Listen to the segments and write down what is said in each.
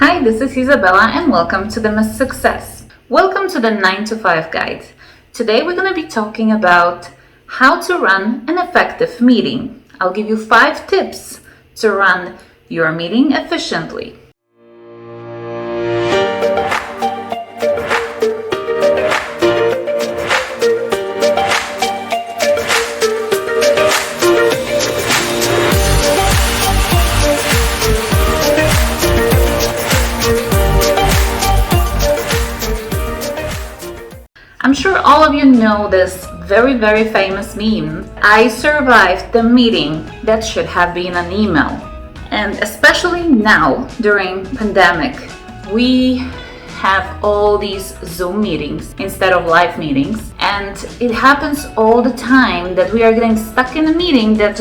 Hi, this is Isabella and welcome to the Miss Success. Welcome to the 9 to 5 guide. Today we're going to be talking about how to run an effective meeting. I'll give you 5 tips to run your meeting efficiently. I'm sure all of you know this very famous meme. I survived the meeting that should have been an email. And especially now during pandemic, we have all these Zoom meetings instead of live meetings. And it happens all the time that we are getting stuck in a meeting that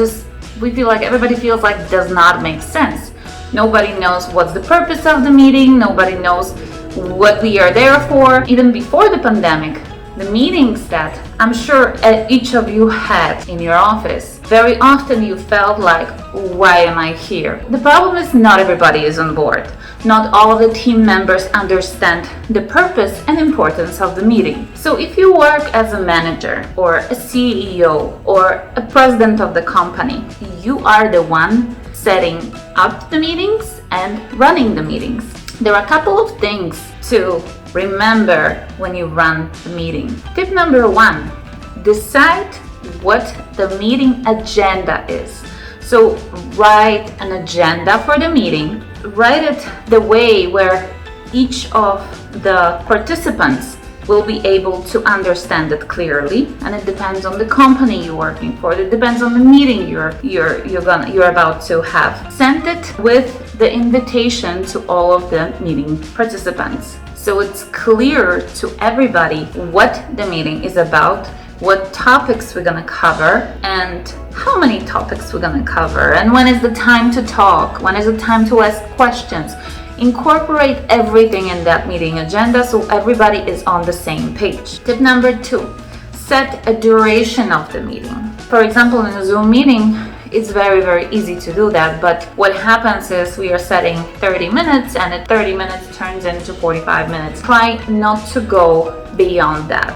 we feel like everybody feels like does not make sense. Nobody knows what's the purpose of the meeting. Nobody knows what we are there for. Even before the pandemic, the meetings that I'm sure each of you had in your office, very often you felt like, why am I here? The problem is not everybody is on board. Not all of the team members understand the purpose and importance of the meeting. So if you work as a manager or a CEO or a president of the company, you are the one setting up the meetings and running the meetings. There are a couple of things to remember when you run the meeting. Tip number 1, decide what the meeting agenda is. So write an agenda for the meeting. Write it the way where each of the participants will be able to understand it clearly, and it depends on the company you're working for. It depends on the meeting you're about to have. Send it with the invitation to all of the meeting participants, so it's clear to everybody what the meeting is about, what topics we're gonna cover, and how many topics we're gonna cover, and when is the time to talk, when is the time to ask questions. Incorporate everything in that meeting agenda so everybody is on the same page. Tip number 2, set a duration of the meeting. For example, in a Zoom meeting, it's very easy to do that, but what happens is we are setting 30 minutes and at 30 minutes turns into 45 minutes. Try not to go beyond that.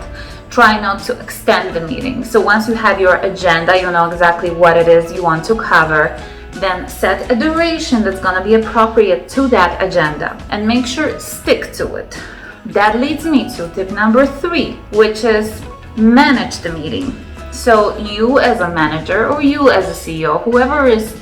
Try not to extend the meeting. So once you have your agenda, you know exactly what it is you want to cover, then set a duration that's going to be appropriate to that agenda and make sure stick to it. That leads me to tip number 3, which is manage the meeting. So you as a manager or you as a CEO, whoever is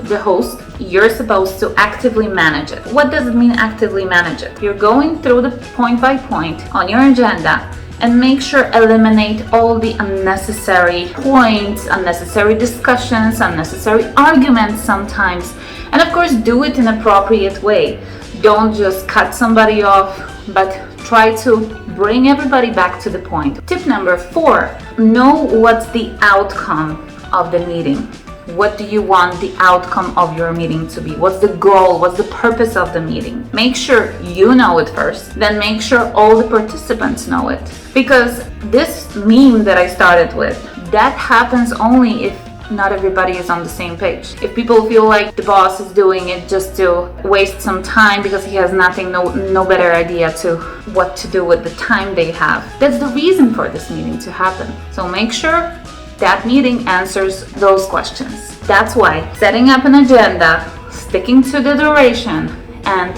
the host, you're supposed to actively manage it. What does it mean actively manage it? You're going through the point by point on your agenda and make sure eliminate all the unnecessary points, unnecessary discussions, unnecessary arguments sometimes. And of course, do it in an appropriate way. Don't just cut somebody off, but try to bring everybody back to the point. Tip number 4, know what's the outcome of the meeting. What do you want the outcome of your meeting to be? What's the goal? What's the purpose of the meeting? Make sure you know it first, then make sure all the participants know it. Because this meme that I started with, that happens only if not everybody is on the same page. If people feel like the boss is doing it just to waste some time because he has no better idea to what to do with the time they have. That's the reason for this meeting to happen. So make sure that meeting answers those questions. That's why setting up an agenda, sticking to the duration, and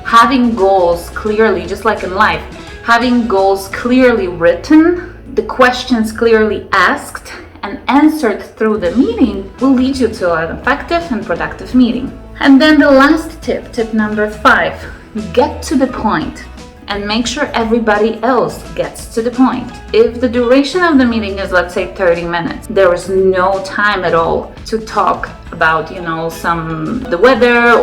having goals clearly, just like in life, having goals clearly written, the questions clearly asked and answered through the meeting will lead you to an effective and productive meeting. And then the last tip number 5, get to the point. And make sure everybody else gets to the point. If the duration of the meeting is, let's say, 30 minutes, there is no time at all to talk about, the weather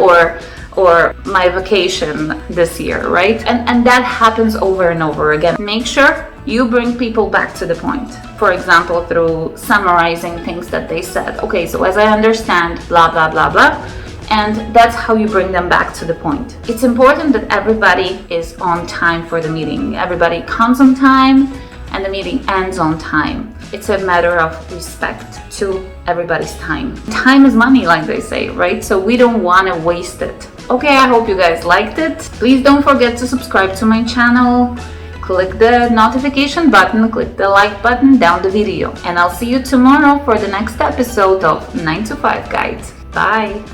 or my vacation this year, right? And that happens over and over again. Make sure you bring people back to the point. For example, through summarizing things that they said. Okay, so as I understand, blah, blah, blah, blah. And that's how you bring them back to the point. It's important that everybody is on time for the meeting. Everybody comes on time and the meeting ends on time. It's a matter of respect to everybody's time. Time is money, like they say, right? So we don't want to waste it. Okay, I hope you guys liked it. Please don't forget to subscribe to my channel. Click the notification button, click the like button down the video. And I'll see you tomorrow for the next episode of 9 to 5 Guide. Bye!